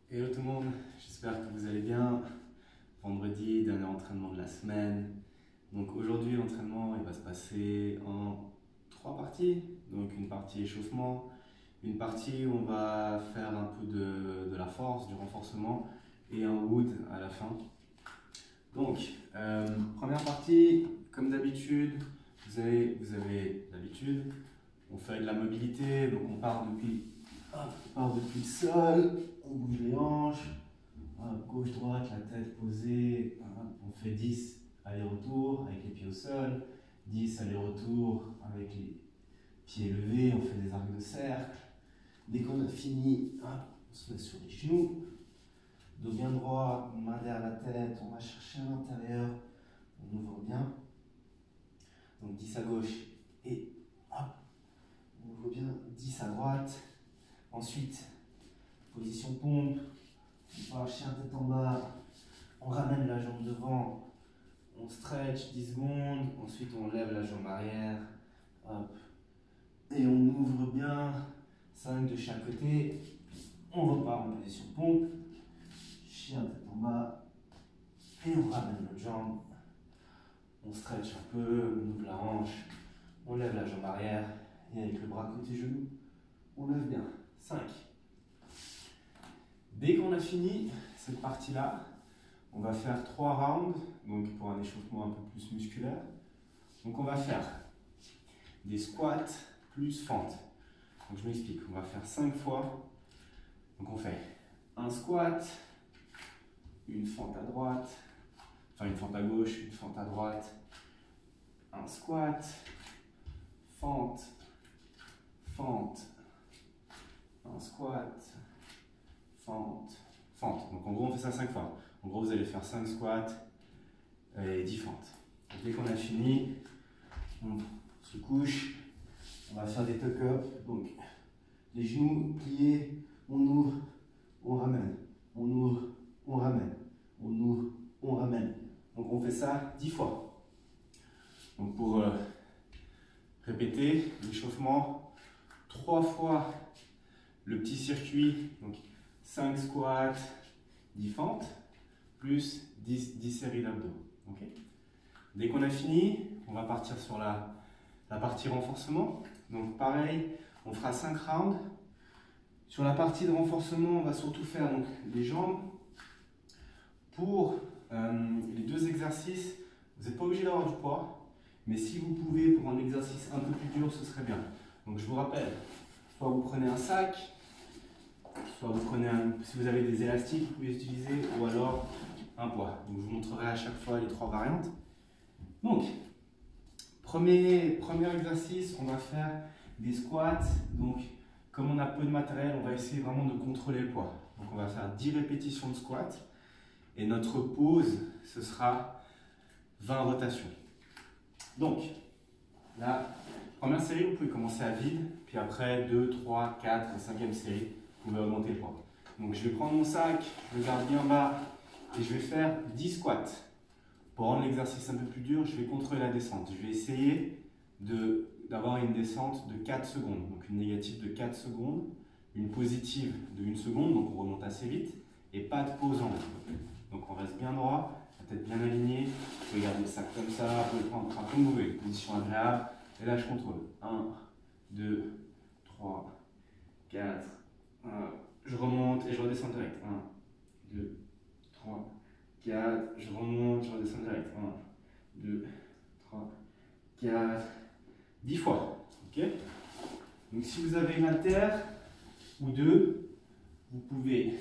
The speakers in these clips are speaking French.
Hello tout le monde, j'espère que vous allez bien. Vendredi, dernier entraînement de la semaine. Donc aujourd'hui l'entraînement il va se passer en 3 parties. Donc une partie échauffement, une partie où on va faire un peu de la force, du renforcement et un wood à la fin. Donc première partie, comme d'habitude, vous avez l'habitude, on fait de la mobilité, donc on part depuis le sol, on bouge les hanches, gauche-droite, la tête posée, on fait 10 allers-retours avec les pieds au sol, 10 allers-retours avec les pieds levés, on fait des arcs de cercle. Dès qu'on a fini, on se met sur les genoux, dos bien droit, main derrière la tête, on va chercher à l'intérieur, on ouvre bien. Donc 10 à gauche et hop, on ouvre bien, 10 à droite. Ensuite, position pompe, on part chien tête en bas, on ramène la jambe devant, on stretch 10 secondes, ensuite on lève la jambe arrière, hop, et on ouvre bien, 5 de chaque côté, on repart en position pompe, chien tête en bas, et on ramène notre jambe, on stretch un peu, on ouvre la hanche, on lève la jambe arrière, et avec le bras côté genou, on lève bien, 5. Dès qu'on a fini cette partie-là, on va faire 3 rounds, donc pour un échauffement un peu plus musculaire. Donc on va faire des squats plus fentes. Donc je m'explique, on va faire 5 fois. Donc on fait un squat, une fente à droite, enfin une fente à gauche, une fente à droite, un squat, fente, fente, un squat, fente, fente. Donc en gros on fait ça 5 fois. En gros vous allez faire 5 squats et 10 fentes. Donc, dès qu'on a fini, on se couche, on va faire des tuck-up. Donc les genoux pliés, on ouvre, on ramène, on ouvre, on ramène, on ouvre, on ramène. Donc on fait ça 10 fois. Donc pour répéter l'échauffement, 3 fois le petit circuit, donc 5 squats, 10 fentes, plus 10 séries d'abdos. Okay. Dès qu'on a fini, on va partir sur la partie renforcement. Donc pareil, on fera 5 rounds. Sur la partie de renforcement, on va surtout faire donc, les jambes. Pour les 2 exercices, vous n'êtes pas obligé d'avoir du poids, mais si vous pouvez, pour un exercice un peu plus dur, ce serait bien. Donc je vous rappelle, soit vous prenez un sac, soit vous prenez si vous avez des élastiques, vous pouvez utiliser, ou alors un poids. Donc je vous montrerai à chaque fois les 3 variantes. Donc, premier exercice, on va faire des squats. Donc, comme on a peu de matériel, on va essayer vraiment de contrôler le poids. Donc, on va faire 10 répétitions de squat. Et notre pause, ce sera 20 rotations. Donc, la première série, vous pouvez commencer à vide. Puis après, 2, 3, 4 et 5e série, vous pouvez augmenter le poids. Donc, je vais prendre mon sac, je le garde bien bas et je vais faire 10 squats. Pour rendre l'exercice un peu plus dur, je vais contrôler la descente. Je vais essayer d'avoir une descente de 4 secondes. Donc une négative de 4 secondes, une positive de 1 seconde, donc on remonte assez vite, et pas de pause en haut. Donc on reste bien droit, la tête bien alignée. Vous pouvez garder le sac comme ça, vous pouvez le prendre comme vous voulez. Position agréable. Et là je contrôle. 1, 2, 3, 4. Je remonte et je redescends direct. 1, 2, 3. 4, je remonte, je redescends direct. 1, 2, 3, 4, 10 fois. Ok. Donc si vous avez une haltère ou 2, vous pouvez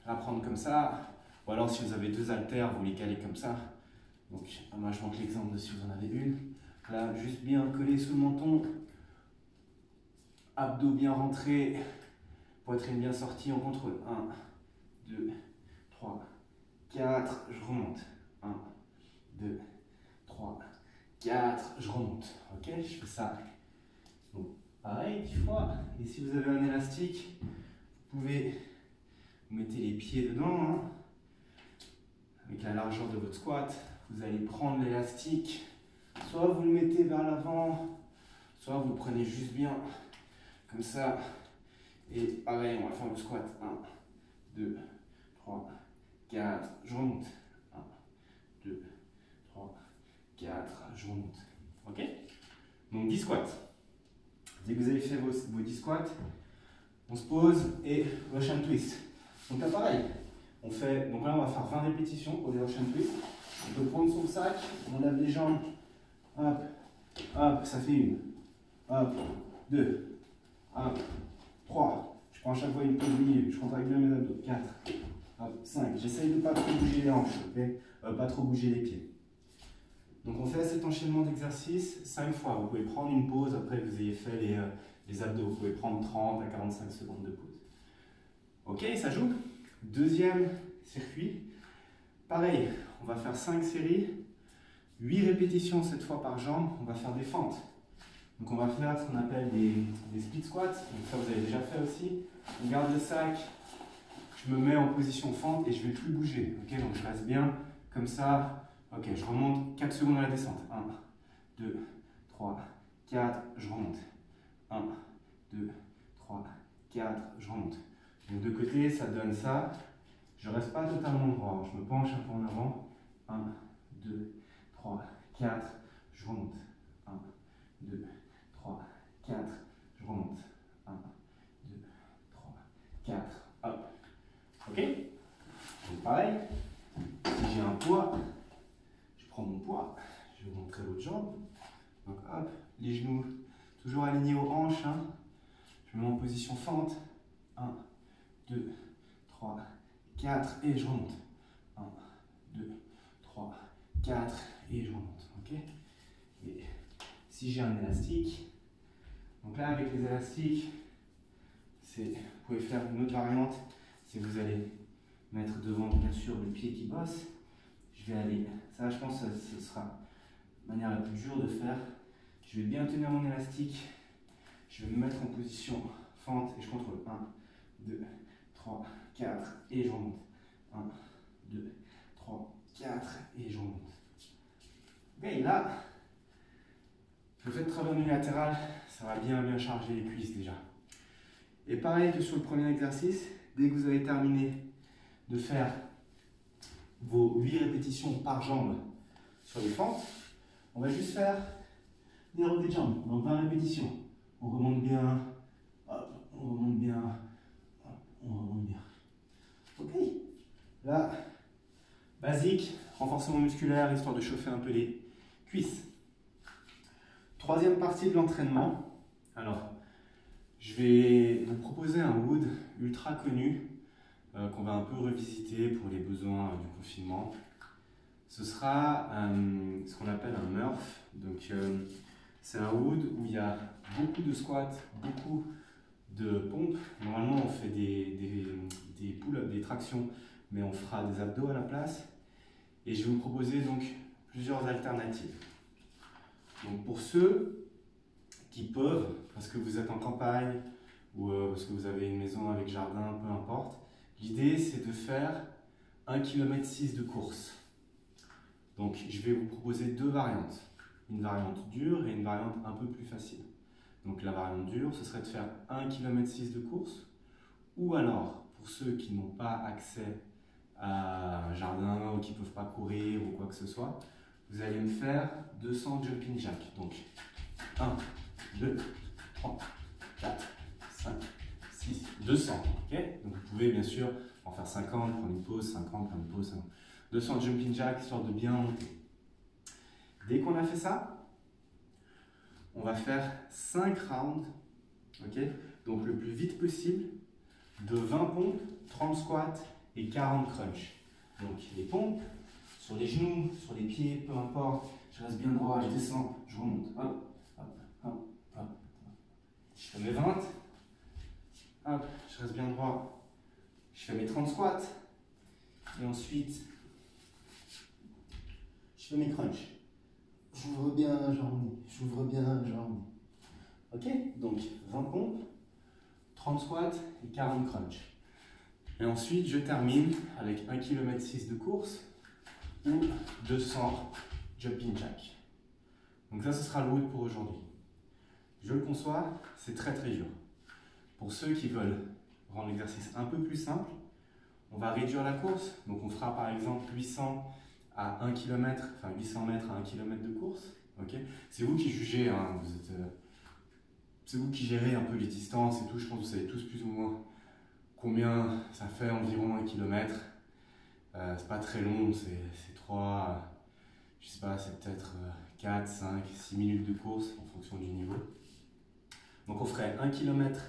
la prendre comme ça. Ou alors si vous avez 2 haltères, vous les calez comme ça. Donc moi je montre l'exemple de si vous en avez une. Là, juste bien collé sous le menton. Abdos bien rentrés. Poitrine bien sortie, on contrôle. 1, 2, 3, 4, je remonte. 1, 2, 3, 4, je remonte. Ok, je fais ça. Donc, pareil, 10 fois. Et si vous avez un élastique, vous pouvez vous mettez les pieds dedans. Hein. Avec la largeur de votre squat, vous allez prendre l'élastique. Soit vous le mettez vers l'avant, soit vous le prenez juste bien, comme ça. Et pareil, on va faire le squat. 1, 2, 3, 4, je remonte. 1, 2, 3, 4, je remonte. Ok? Donc 10 squats. Dès que vous avez fait vos 10 squats, on se pose et Russian twist. Donc là pareil, donc là on va faire 20 répétitions pour les Russian twist. On peut prendre son sac, on lève les jambes, hop, hop, ça fait 1, hop, 2, hop, 3. Je prends à chaque fois une pause au milieu, je contracte bien mes abdos, 4, hop, 5. J'essaye de ne pas trop bouger les hanches, ok, pas trop bouger les pieds. Donc on fait cet enchaînement d'exercices 5 fois. Vous pouvez prendre une pause après que vous ayez fait les abdos. Vous pouvez prendre 30 à 45 secondes de pause. Ok, ça joue. Deuxième circuit. Pareil, on va faire 5 séries, 8 répétitions cette fois par jambe. On va faire des fentes. Donc on va faire ce qu'on appelle des split squats. Donc ça vous avez déjà fait aussi. On garde le sac, je me mets en position fente et je ne vais plus bouger. Ok, donc je reste bien comme ça. Ok, je remonte 4 secondes à la descente. 1, 2, 3, 4, je remonte. 1, 2, 3, 4, je remonte. Donc de côté, ça donne ça. Je ne reste pas totalement droit. Je me penche un peu en avant. 1, 2, 3, 4, je remonte. 1, 2, 3, 4, je remonte. 1, 2, 3, 4, hop. Ok? Donc pareil, si j'ai un poids, je prends mon poids, je vais vous montrer l'autre jambe. Donc hop, les genoux toujours alignés aux hanches. Hein. Je me mets en position fente. 1, 2, 3, 4 et je remonte. 1, 2, 3, 4 et je remonte. Ok? Et si j'ai un élastique, donc là avec les élastiques, vous pouvez faire une autre variante. Si vous allez mettre devant bien sûr le pied qui bosse, je vais aller, ça je pense que ce sera la manière la plus dure de faire. Je vais bien tenir mon élastique, je vais me mettre en position fente et je contrôle. 1, 2, 3, 4 et je remonte. 1, 2, 3, 4 et je remonte. Ok, là, le fait de travailler en unilatéral, ça va bien charger les cuisses déjà. Et pareil que sur le premier exercice, dès que vous avez terminé de faire vos 8 répétitions par jambe sur les fentes, on va juste faire des rotés de jambes, donc 20 répétitions. On remonte bien, hop, on remonte bien, hop, on remonte bien. Ok, là, basique, renforcement musculaire, histoire de chauffer un peu les cuisses. Troisième partie de l'entraînement. Alors, je vais vous proposer un WOD ultra connu qu'on va un peu revisiter pour les besoins du confinement. Ce sera ce qu'on appelle un Murph. Donc, c'est un WOD où il y a beaucoup de squats, beaucoup de pompes. Normalement, on fait des pull-ups, des tractions, mais on fera des abdos à la place. Et je vais vous proposer donc plusieurs alternatives. Donc, pour ceux qui peuvent, parce que vous êtes en campagne ou parce que vous avez une maison avec jardin, peu importe, l'idée c'est de faire 1,6 km de course. Donc je vais vous proposer deux variantes, une variante dure et une variante un peu plus facile. Donc la variante dure, ce serait de faire 1,6 km de course, ou alors pour ceux qui n'ont pas accès à un jardin ou qui ne peuvent pas courir ou quoi que ce soit, vous allez me faire 200 jumping jacks. Donc 1, 2, 3, 4, 5, 6, 200. Okay, donc vous pouvez bien sûr en faire 50, prendre une pause, 50, prendre une pause, 50. 200 jumping jacks histoire de bien monter. Dès qu'on a fait ça, on va faire 5 rounds, okay, donc le plus vite possible, de 20 pompes, 30 squats et 40 crunch. Donc les pompes, sur les genoux, sur les pieds, peu importe, je reste bien droit, je descends, je remonte. Hop, hop, hop, hop. Je fais mes 20, hop, je reste bien droit, je fais mes 30 squats, et ensuite, je fais mes crunch. J'ouvre bien, j'arrondis, j'ouvre bien, j'arrondis. Ok, donc 20 pompes, 30 squats et 40 crunch. Et ensuite, je termine avec 1,6 km de course ou 200 jumping jack. Donc ça, ce sera le WOD pour aujourd'hui. Je le conçois, c'est très dur. Pour ceux qui veulent rendre l'exercice un peu plus simple, on va réduire la course. Donc on fera par exemple 800 à 1 km, enfin 800 mètres à 1 km de course. Okay, c'est vous qui jugez, hein, c'est vous qui gérez un peu les distances et tout. Je pense que vous savez tous plus ou moins combien ça fait environ 1 km. C'est pas très long, c'est 3, je sais pas, c'est peut-être 4, 5, 6 minutes de course en fonction du niveau. Donc on ferait 1 km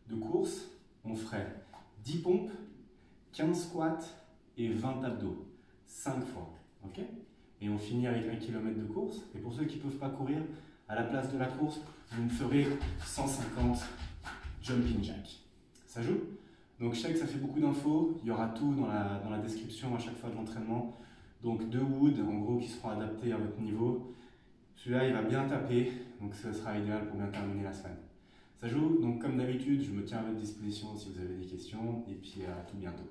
de course, on ferait 10 pompes, 15 squats et 20 abdos, 5 fois. Okay, et on finit avec 1 km de course. Et pour ceux qui ne peuvent pas courir, à la place de la course, vous me ferez 150 jumping jack. Ça joue? Donc je sais que ça fait beaucoup d'infos, il y aura tout dans la description à chaque fois de l'entraînement. Donc 2 woods en gros qui seront adaptés à votre niveau. Celui-là il va bien taper, donc ce sera idéal pour bien terminer la semaine. Ça joue? Donc comme d'habitude, je me tiens à votre disposition si vous avez des questions et puis à tout bientôt.